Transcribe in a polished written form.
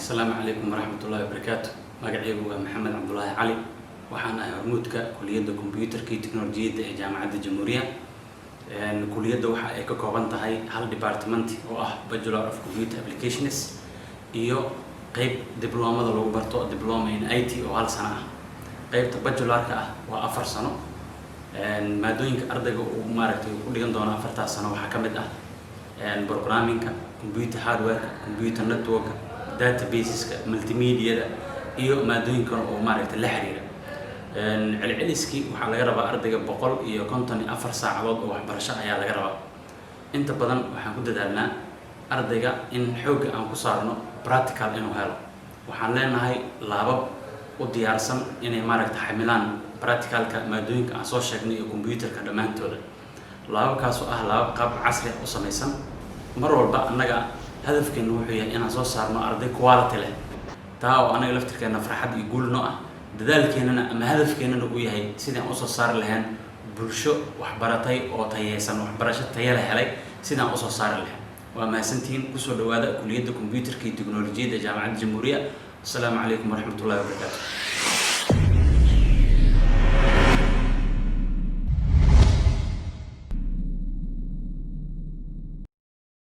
السلام عليكم ورحمة الله وبركاته. مقعيب محمد عبد الله علي وحنا هرمودك كلية كمبيوتر كي تكنولوجيا جامعة الجمهورية. كلية وحا كوبانتا هاي هال ديبارتمنت Bachelor of Computer Applications iyo qayb diploma lagu barto diploma in IT oo hal sano ah. qaybta bachelorka waa 4 sano. maadooyinka ardayga uu maaragtay ku dhigan doona 4 sano waxa kamid ah programming, computer hardware, computer network, databases, multimedia iyo maadooyinka oo maaragtay la xiriira. celceliski waxa laga rabaa ardayga 154 saacadood oo waxbarasho ayaa laga rabaa. inta badan waxaan ku dadaalnaa ardayga in xoog aan ku saarno practical inuu helo. waxaan leenahay laabab u diyaarsan inay maaragtay xamilaan practicalka maadooyinka aan soo sheegnay iyo computerka dhamaantooda. laababkaas oo laabab qaab casri ah u samaysan. mar walba annaga hadafkeenu wuxuu yahay inaan soo saarno arday quality leh. taa oo anaga laftirkeena farxad iyo guul noo ah. dadaalkeenana ama hadafkeenana uu yahay sidaan u soo saari lahayn bulsho waxbaratay oo tayeysan waxbarasho tayo leh helay sidaan u soo saari lahayn. waa mahadsantihiin kusoo dhawaada kulliyadda computerka iyo teknolojiyadda jaamacadda jamhuuriya. السلام عليكم ورحمة الله وبركاته.